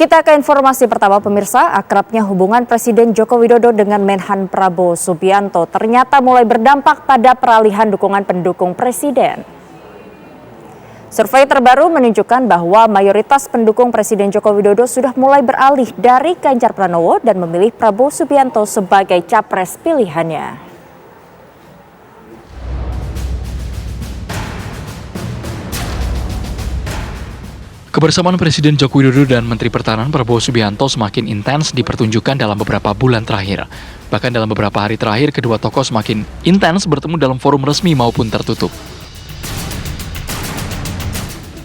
Kita ke informasi pertama pemirsa, akrabnya hubungan Presiden Joko Widodo dengan Menhan Prabowo Subianto ternyata mulai berdampak pada peralihan dukungan pendukung Presiden. Survei terbaru menunjukkan bahwa mayoritas pendukung Presiden Joko Widodo sudah mulai beralih dari Ganjar Pranowo dan memilih Prabowo Subianto sebagai capres pilihannya. Kebersamaan Presiden Joko Widodo dan Menteri Pertahanan Prabowo Subianto semakin intens dipertunjukkan dalam beberapa bulan terakhir. Bahkan dalam beberapa hari terakhir, kedua tokoh semakin intens bertemu dalam forum resmi maupun tertutup.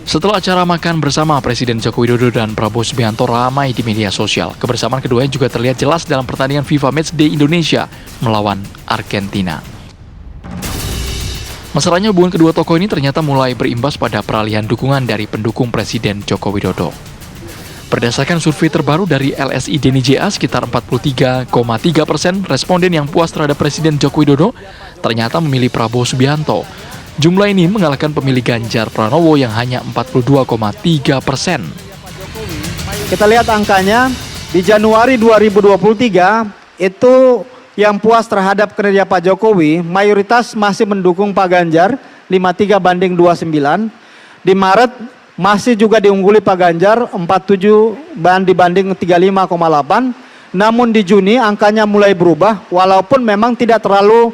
Setelah acara makan bersama Presiden Joko Widodo dan Prabowo Subianto ramai di media sosial, kebersamaan keduanya juga terlihat jelas dalam pertandingan FIFA Matchday Indonesia melawan Argentina. Masalahnya hubungan kedua tokoh ini ternyata mulai berimbas pada peralihan dukungan dari pendukung Presiden Joko Widodo. Berdasarkan survei terbaru dari LSI Denny JA, sekitar 43,3% responden yang puas terhadap Presiden Joko Widodo ternyata memilih Prabowo Subianto. Jumlah ini mengalahkan pemilih Ganjar Pranowo yang hanya 42,3%. Kita lihat angkanya, di Januari 2023 itu yang puas terhadap kinerja Pak Jokowi, mayoritas masih mendukung Pak Ganjar, 53 banding 29. Di Maret masih juga diungguli Pak Ganjar, 47 dibanding 35,8. Namun di Juni angkanya mulai berubah, walaupun memang tidak terlalu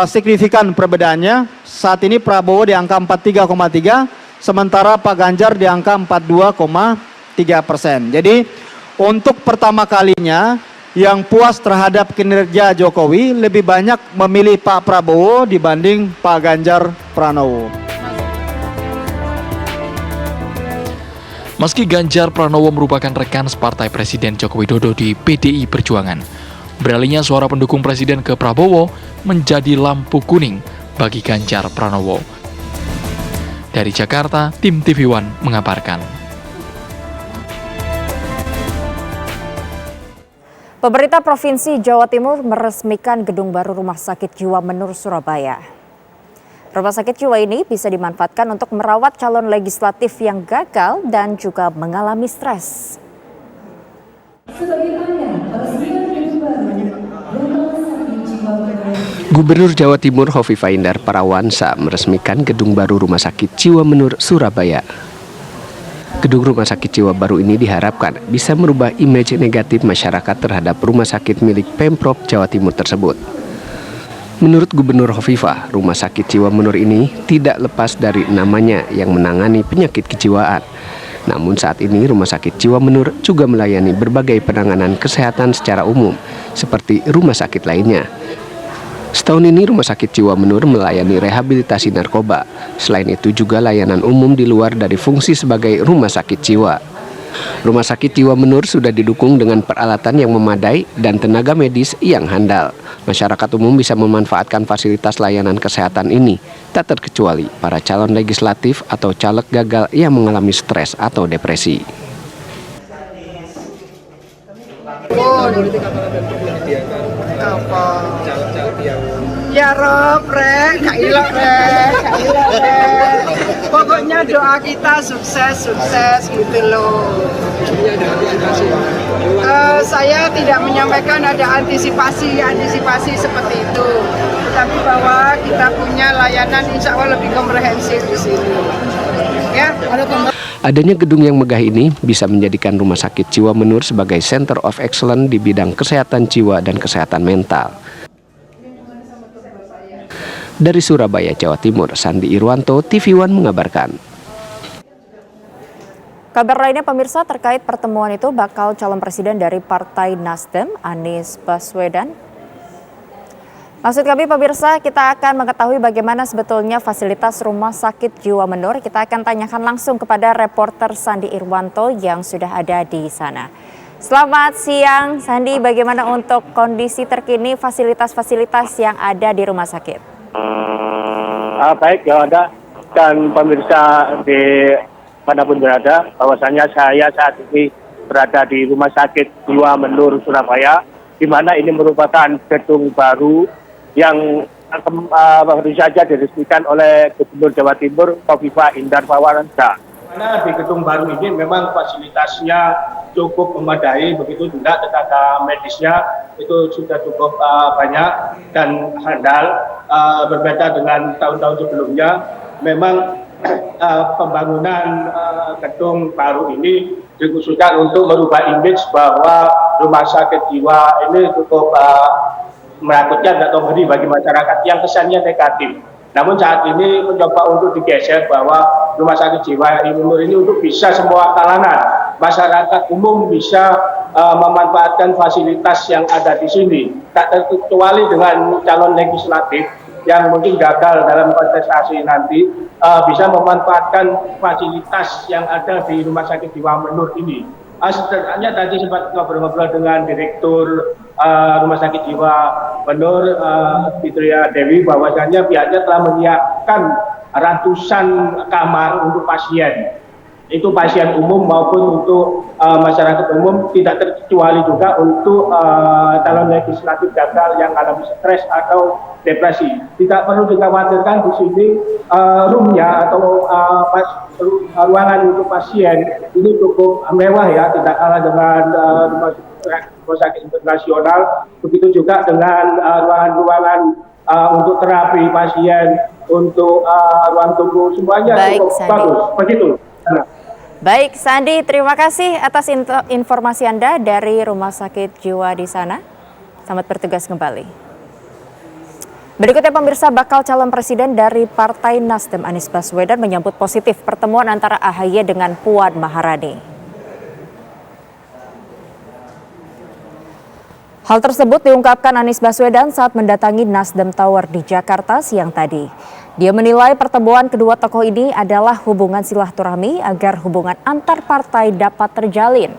signifikan perbedaannya. Saat ini Prabowo di angka 43,3, sementara Pak Ganjar di angka 42,3%. Jadi untuk pertama kalinya, yang puas terhadap kinerja Jokowi lebih banyak memilih Pak Prabowo dibanding Pak Ganjar Pranowo. Meski Ganjar Pranowo merupakan rekan separtai Presiden Joko Widodo di PDI Perjuangan, beralihnya suara pendukung Presiden ke Prabowo menjadi lampu kuning bagi Ganjar Pranowo. Dari Jakarta, tim TV One mengabarkan. Pemerintah Provinsi Jawa Timur meresmikan gedung baru Rumah Sakit Jiwa Menur Surabaya. Rumah sakit jiwa ini bisa dimanfaatkan untuk merawat calon legislatif yang gagal dan juga mengalami stres. Gubernur Jawa Timur Hovifah Indar Parawansa meresmikan gedung baru Rumah Sakit Jiwa Menur Surabaya. Gedung rumah sakit jiwa baru ini diharapkan bisa merubah image negatif masyarakat terhadap rumah sakit milik Pemprov Jawa Timur tersebut. Menurut Gubernur Hovifah, rumah sakit jiwa Menur ini tidak lepas dari namanya yang menangani penyakit kejiwaan. Namun saat ini rumah sakit jiwa Menur juga melayani berbagai penanganan kesehatan secara umum seperti rumah sakit lainnya. Setahun ini Rumah Sakit Jiwa Menur melayani rehabilitasi narkoba. Selain itu juga layanan umum di luar dari fungsi sebagai rumah sakit jiwa. Rumah Sakit Jiwa Menur sudah didukung dengan peralatan yang memadai dan tenaga medis yang handal. Masyarakat umum bisa memanfaatkan fasilitas layanan kesehatan ini, tak terkecuali para calon legislatif atau caleg gagal yang mengalami stres atau depresi. Ya Rob, rek, Kak Ilok, rek. Pokoknya doa kita sukses gitu loh. Saya tidak menyampaikan ada antisipasi seperti itu. Tetapi bahwa kita punya layanan insya Allah lebih komprehensif di sini. Ya, Adanya gedung yang megah ini bisa menjadikan Rumah Sakit Jiwa Menur sebagai Center of Excellence di bidang kesehatan jiwa dan kesehatan mental. Dari Surabaya, Jawa Timur, Sandi Irwanto, TV One mengabarkan. Kabar lainnya pemirsa terkait pertemuan itu bakal calon presiden dari Partai Nasdem, Anies Baswedan. Maksud kami pemirsa, kita akan mengetahui bagaimana sebetulnya fasilitas Rumah Sakit Jiwa Menur. Kita akan tanyakan langsung kepada reporter Sandi Irwanto yang sudah ada di sana. Selamat siang Sandi, bagaimana untuk kondisi terkini fasilitas-fasilitas yang ada di rumah sakit? Baik ya Anda dan pemirsa di manapun berada, bahwasanya saya saat ini berada di Rumah Sakit Jiwa Menur Surabaya, di mana ini merupakan gedung baru yang baru saja diresmikan oleh Gubernur Jawa Timur Hovifah Indar Parawansa. Karena di gedung baru ini memang fasilitasnya cukup memadai, begitu juga tenaga medisnya itu sudah cukup banyak dan handal. Berbeda dengan tahun-tahun sebelumnya, memang pembangunan gedung baru ini dikhususkan untuk merubah image bahwa rumah sakit jiwa ini cukup menakutkan atau ngeri bagi masyarakat yang kesannya negatif. Namun saat ini mencoba untuk digeser bahwa rumah sakit jiwa Ibu Nur ini untuk bisa semua kalangan masyarakat umum bisa memanfaatkan fasilitas yang ada di sini. Tak terkecuali dengan calon legislatif yang mungkin gagal dalam kontestasi nanti bisa memanfaatkan fasilitas yang ada di rumah sakit jiwa Menur ini. Sebenarnya tadi sempat ngobrol-ngobrol dengan Direktur Rumah Sakit Jiwa Menur, Fitria Dewi, bahwasanya pihaknya telah menyiapkan ratusan kamar untuk pasien. Itu pasien umum maupun untuk masyarakat umum, tidak terkecuali juga untuk calon legislatif gagal yang alami stres atau depresi. Tidak perlu dikhawatirkan di sini roomnya atau ruangan untuk pasien ini cukup mewah ya, tidak kalah dengan rumah sakit internasional. Begitu juga dengan ruangan-ruangan untuk terapi pasien, untuk ruang tunggu, semuanya Baik, cukup Sandi. bagus. Begitu. Baik, Sandi, terima kasih atas informasi Anda dari Rumah Sakit Jiwa di sana. Selamat bertugas kembali. Berikutnya pemirsa, bakal calon presiden dari Partai Nasdem Anies Baswedan menyambut positif pertemuan antara AHY dengan Puan Maharani. Hal tersebut diungkapkan Anies Baswedan saat mendatangi Nasdem Tower di Jakarta siang tadi. Dia menilai pertemuan kedua tokoh ini adalah hubungan silaturahmi agar hubungan antar partai dapat terjalin.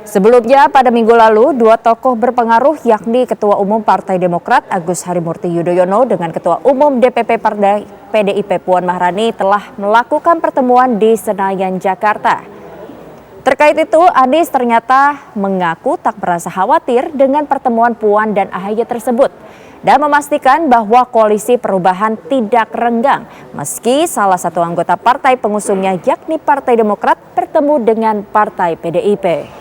Sebelumnya pada minggu lalu, dua tokoh berpengaruh yakni Ketua Umum Partai Demokrat Agus Harimurti Yudhoyono dengan Ketua Umum DPP Partai PDIP Puan Maharani telah melakukan pertemuan di Senayan, Jakarta. Terkait itu, Anies ternyata mengaku tak merasa khawatir dengan pertemuan Puan dan AHY tersebut dan memastikan bahwa koalisi perubahan tidak renggang meski salah satu anggota partai pengusungnya yakni Partai Demokrat bertemu dengan Partai PDIP.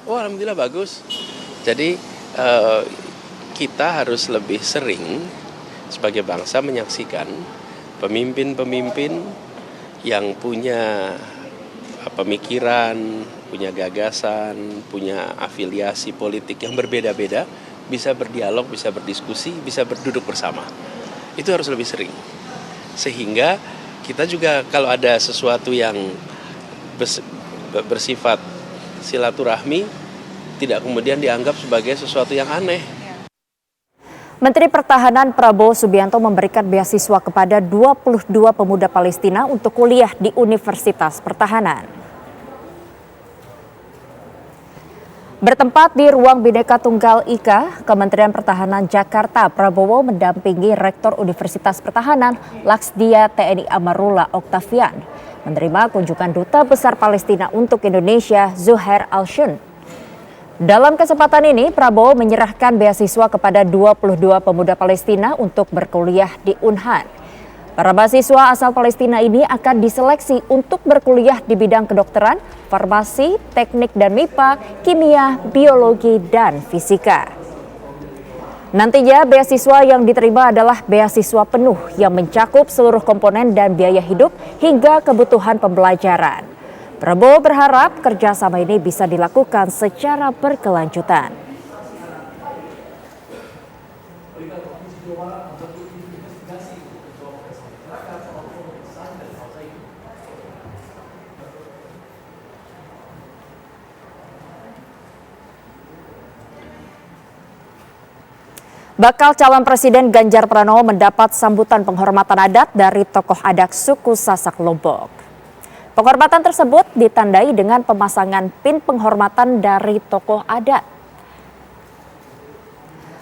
Oh, alhamdulillah bagus. Jadi kita harus lebih sering sebagai bangsa menyaksikan pemimpin-pemimpin yang punya pemikiran, punya gagasan, punya afiliasi politik yang berbeda-beda, bisa berdialog, bisa berdiskusi, bisa berduduk bersama. Itu harus lebih sering. Sehingga kita juga kalau ada sesuatu yang bersifat silaturahmi tidak kemudian dianggap sebagai sesuatu yang aneh. Menteri Pertahanan Prabowo Subianto memberikan beasiswa kepada 22 pemuda Palestina untuk kuliah di Universitas Pertahanan. Bertempat di Ruang Bhinneka Tunggal Ika, Kementerian Pertahanan Jakarta, Prabowo mendampingi Rektor Universitas Pertahanan Laksdia TNI Amarullah Oktavian menerima kunjungan Duta Besar Palestina untuk Indonesia Zuhair Al-Shun. Dalam kesempatan ini, Prabowo menyerahkan beasiswa kepada 22 pemuda Palestina untuk berkuliah di Unhan. Para mahasiswa asal Palestina ini akan diseleksi untuk berkuliah di bidang kedokteran, farmasi, teknik dan MIPA, kimia, biologi, dan fisika. Nantinya beasiswa yang diterima adalah beasiswa penuh yang mencakup seluruh komponen dan biaya hidup hingga kebutuhan pembelajaran. Prabowo berharap kerjasama ini bisa dilakukan secara berkelanjutan. Bakal calon presiden Ganjar Pranowo mendapat sambutan penghormatan adat dari tokoh adat suku Sasak Lombok. Penghormatan tersebut ditandai dengan pemasangan pin penghormatan dari tokoh adat.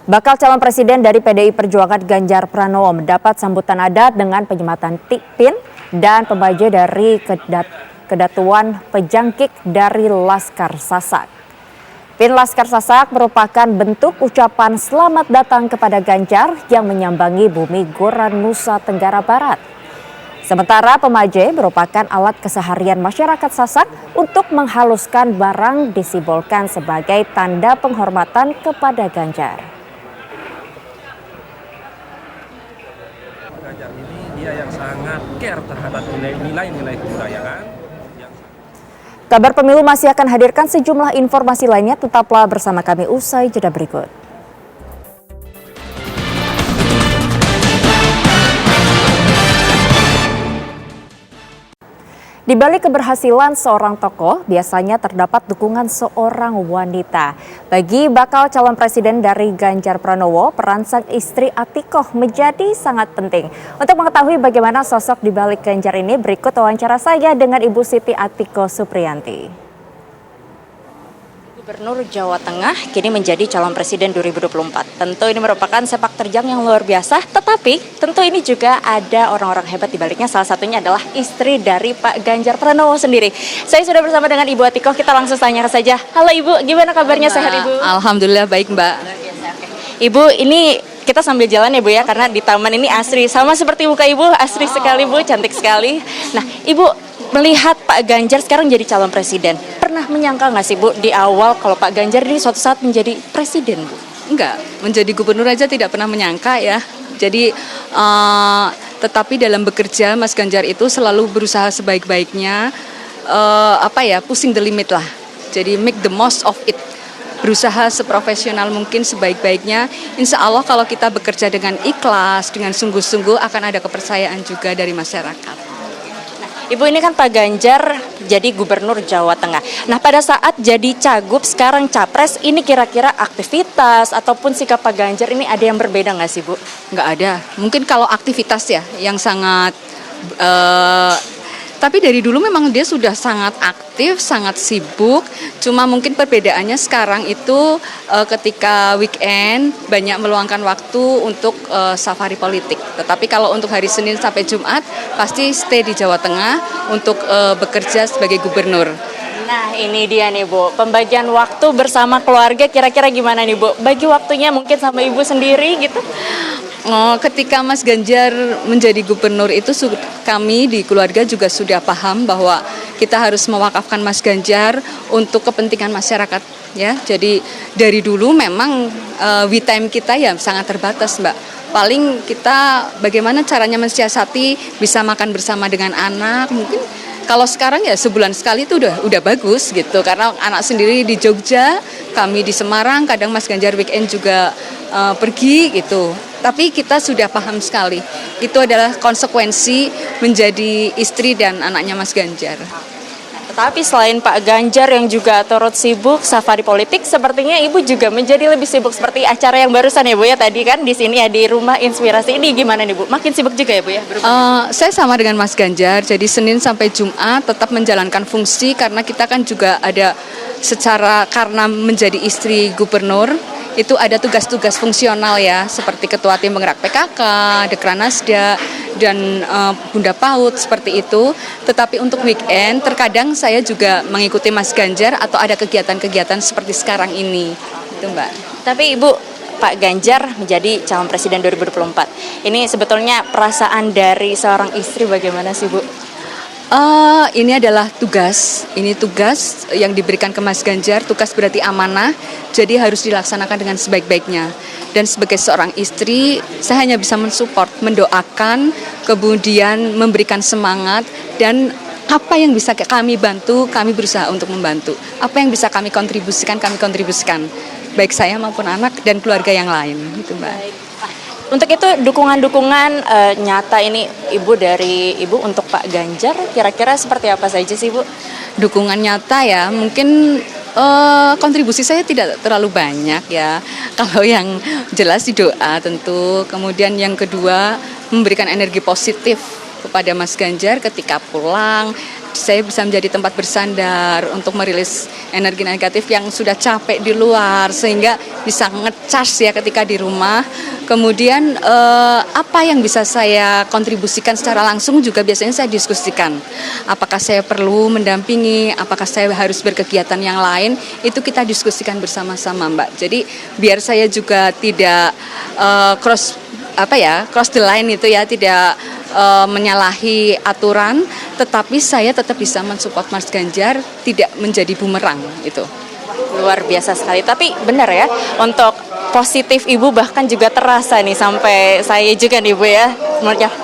Bakal calon presiden dari PDI Perjuangan Ganjar Pranowo mendapat sambutan adat dengan penyematan pin dan pembaja dari kedatuan pejangkik dari Laskar Sasak. Pin Laskar Sasak merupakan bentuk ucapan selamat datang kepada Ganjar yang menyambangi bumi Goran Nusa Tenggara Barat. Sementara pemaje merupakan alat keseharian masyarakat Sasak untuk menghaluskan barang disimbolkan sebagai tanda penghormatan kepada Ganjar. Ganjar ini dia yang sangat care terhadap nilai-nilai kebudayaan. Kabar Pemilu masih akan hadirkan sejumlah informasi lainnya, tetaplah bersama kami usai jeda berikut. Di balik keberhasilan seorang tokoh, biasanya terdapat dukungan seorang wanita. Bagi bakal calon presiden dari Ganjar Pranowo, peran sang istri Atikoh menjadi sangat penting. Untuk mengetahui bagaimana sosok di balik Ganjar ini, berikut wawancara saya dengan Ibu Siti Atikoh Supriyanti. Gubernur Jawa Tengah kini menjadi calon presiden 2024. Tentu ini merupakan sepak terjang yang luar biasa, tetapi tentu ini juga ada orang-orang hebat di baliknya. Salah satunya adalah istri dari Pak Ganjar Pranowo sendiri. Saya sudah bersama dengan Ibu Atikoh, kita langsung tanya saja. Halo Ibu, gimana kabarnya, sehat Ibu? Alhamdulillah baik Mbak. Ibu, ini kita sambil jalan ya Bu ya, karena di taman ini asri. Sama seperti muka Ibu, asri sekali Bu, cantik sekali. Nah Ibu, melihat Pak Ganjar sekarang jadi calon presiden, pernah menyangka nggak sih Bu di awal kalau Pak Ganjar ini suatu saat menjadi presiden Bu? Enggak, menjadi gubernur aja tidak pernah menyangka ya. Jadi tetapi dalam bekerja Mas Ganjar itu selalu berusaha sebaik-baiknya, pushing the limit lah. Jadi make the most of it. Berusaha seprofesional mungkin sebaik-baiknya. Insya Allah kalau kita bekerja dengan ikhlas, dengan sungguh-sungguh akan ada kepercayaan juga dari masyarakat. Ibu, ini kan Pak Ganjar jadi gubernur Jawa Tengah. Nah pada saat jadi cagup sekarang capres, ini kira-kira aktivitas ataupun sikap Pak Ganjar ini ada yang berbeda nggak sih Bu? Nggak ada. Mungkin kalau aktivitas ya yang sangat tapi dari dulu memang dia sudah sangat aktif, sangat sibuk. Cuma mungkin perbedaannya sekarang itu ketika weekend banyak meluangkan waktu untuk safari politik. Tetapi kalau untuk hari Senin sampai Jumat pasti stay di Jawa Tengah untuk bekerja sebagai gubernur. Nah ini dia nih Bu, pembagian waktu bersama keluarga kira-kira gimana nih Bu? Bagi waktunya mungkin sama Ibu sendiri gitu? Ketika Mas Ganjar menjadi gubernur itu kami di keluarga juga sudah paham bahwa kita harus mewakafkan Mas Ganjar untuk kepentingan masyarakat ya. Jadi dari dulu memang we time kita ya sangat terbatas Mbak. Paling kita bagaimana caranya mensiasati bisa makan bersama dengan anak, mungkin kalau sekarang ya sebulan sekali itu udah bagus gitu, karena anak sendiri di Jogja, kami di Semarang, kadang Mas Ganjar weekend juga pergi gitu. Tapi kita sudah paham sekali, itu adalah konsekuensi menjadi istri dan anaknya Mas Ganjar. Tetapi selain Pak Ganjar yang juga turut sibuk safari politik, sepertinya Ibu juga menjadi lebih sibuk seperti acara yang barusan ya Bu ya, tadi kan di sini ya di Rumah Inspirasi ini gimana nih Bu? Makin sibuk juga ya Bu ya? Saya sama dengan Mas Ganjar, jadi Senin sampai Jumat tetap menjalankan fungsi karena kita kan juga ada karena menjadi istri gubernur, itu ada tugas-tugas fungsional ya, seperti Ketua Tim Penggerak PKK, Dekranasda, dan Bunda PAUD seperti itu. Tetapi untuk weekend terkadang saya juga mengikuti Mas Ganjar atau ada kegiatan-kegiatan seperti sekarang ini, itu Mbak. Tapi Ibu, Pak Ganjar menjadi calon presiden 2024. Ini sebetulnya perasaan dari seorang istri bagaimana sih Bu? Ini adalah tugas. Ini tugas yang diberikan ke Mas Ganjar. Tugas berarti amanah, jadi harus dilaksanakan dengan sebaik-baiknya. Dan sebagai seorang istri, saya hanya bisa mensupport, mendoakan, kemudian memberikan semangat, dan apa yang bisa kami bantu, kami berusaha untuk membantu. Apa yang bisa kami kontribusikan, kami kontribusikan. Baik saya maupun anak dan keluarga yang lain. Gitu, Mbak. Baik. Untuk itu dukungan-dukungan nyata ini Ibu dari Ibu untuk Pak Ganjar kira-kira seperti apa saja sih Bu? Dukungan nyata ya, mungkin kontribusi saya tidak terlalu banyak ya. Kalau yang jelas di doa tentu, kemudian yang kedua memberikan energi positif kepada Mas Ganjar ketika pulang, saya bisa menjadi tempat bersandar untuk merilis energi negatif yang sudah capek di luar, sehingga bisa ngecas ya ketika di rumah. Kemudian apa yang bisa saya kontribusikan secara langsung juga biasanya saya diskusikan. Apakah saya perlu mendampingi, apakah saya harus berkegiatan yang lain, itu kita diskusikan bersama-sama, Mbak. Jadi biar saya juga tidak cross the line itu ya, tidak menyalahi aturan, tetapi saya tetap bisa mensupport Mas Ganjar tidak menjadi bumerang itu. Luar biasa sekali, tapi benar ya, untuk positif Ibu bahkan juga terasa nih, sampai saya juga nih Ibu ya,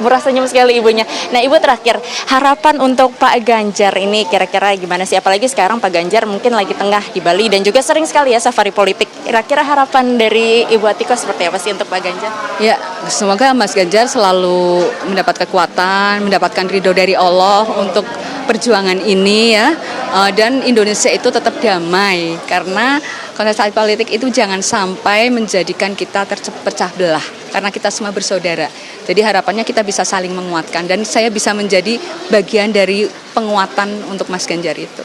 murah senyum sekali Ibunya. Nah Ibu, terakhir, harapan untuk Pak Ganjar ini kira-kira gimana sih? Apalagi sekarang Pak Ganjar mungkin lagi tengah di Bali dan juga sering sekali ya safari politik. Kira-kira harapan dari Ibu Atiko seperti apa sih untuk Pak Ganjar? Ya, semoga Mas Ganjar selalu mendapat kekuatan, mendapatkan ridho dari Allah untuk perjuangan ini ya, dan Indonesia itu tetap damai, karena kontestasi politik itu jangan sampai menjadikan kita terpecah belah, karena kita semua bersaudara. Jadi harapannya kita bisa saling menguatkan, dan saya bisa menjadi bagian dari penguatan untuk Mas Ganjar itu.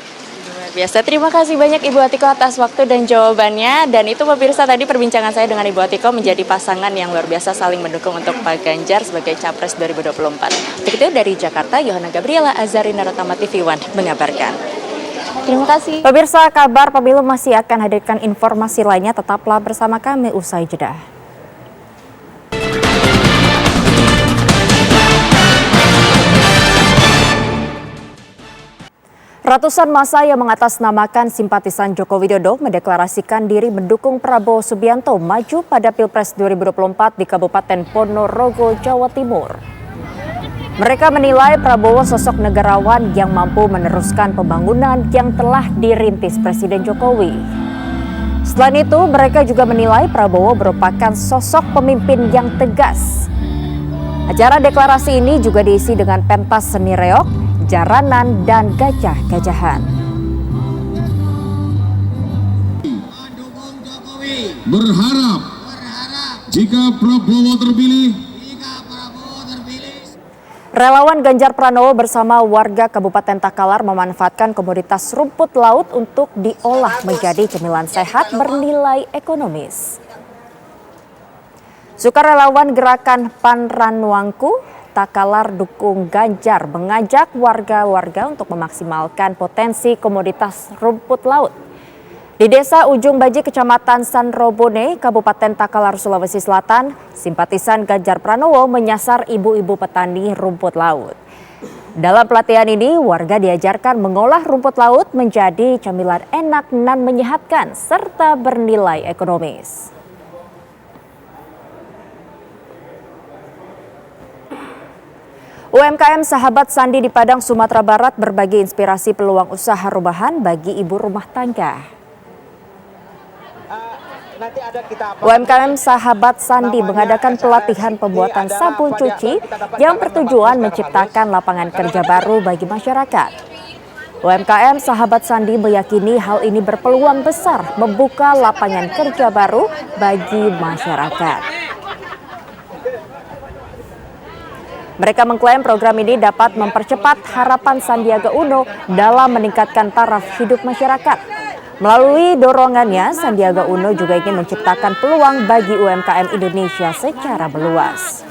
Biasa, terima kasih banyak Ibu Atiko atas waktu dan jawabannya. Dan itu pemirsa tadi perbincangan saya dengan Ibu Atiko, menjadi pasangan yang luar biasa saling mendukung untuk Pak Ganjar sebagai Capres 2024. Untuk itu dari Jakarta, Yohana Gabriela, Azarina Rotama TV One mengabarkan. Terima kasih. Pemirsa, kabar pemilu masih akan hadirkan informasi lainnya, tetaplah bersama kami usai jeda. Ratusan massa yang mengatasnamakan simpatisan Joko Widodo mendeklarasikan diri mendukung Prabowo Subianto maju pada Pilpres 2024 di Kabupaten Ponorogo, Jawa Timur. Mereka menilai Prabowo sosok negarawan yang mampu meneruskan pembangunan yang telah dirintis Presiden Jokowi. Selain itu, mereka juga menilai Prabowo merupakan sosok pemimpin yang tegas. Acara deklarasi ini juga diisi dengan pentas seni reog, jaranan, dan gajah-gajahan. Berharap jika Prabowo terpilih, relawan Ganjar Pranowo bersama warga Kabupaten Takalar memanfaatkan komoditas rumput laut untuk diolah menjadi cemilan sehat bernilai ekonomis. Sukarelawan Gerakan Panranwangku Takalar Dukung Ganjar mengajak warga-warga untuk memaksimalkan potensi komoditas rumput laut. Di Desa Ujung Baji, Kecamatan Sanrobone, Kabupaten Takalar, Sulawesi Selatan, simpatisan Ganjar Pranowo menyasar ibu-ibu petani rumput laut. Dalam pelatihan ini, warga diajarkan mengolah rumput laut menjadi camilan enak dan menyehatkan serta bernilai ekonomis. UMKM Sahabat Sandi di Padang, Sumatera Barat berbagi inspirasi peluang usaha rumahan bagi ibu rumah tangga. UMKM Sahabat Sandi mengadakan pelatihan pembuatan sabun cuci yang bertujuan menciptakan lapangan kerja baru bagi masyarakat. UMKM Sahabat Sandi meyakini hal ini berpeluang besar membuka lapangan kerja baru bagi masyarakat. Mereka mengklaim program ini dapat mempercepat harapan Sandiaga Uno dalam meningkatkan taraf hidup masyarakat. Melalui dorongannya, Sandiaga Uno juga ingin menciptakan peluang bagi UMKM Indonesia secara meluas.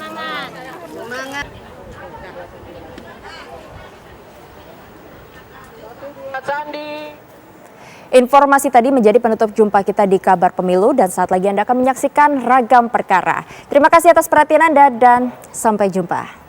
Informasi tadi menjadi penutup jumpa kita di Kabar Pemilu, dan saat lagi Anda akan menyaksikan Ragam Perkara. Terima kasih atas perhatian Anda dan sampai jumpa.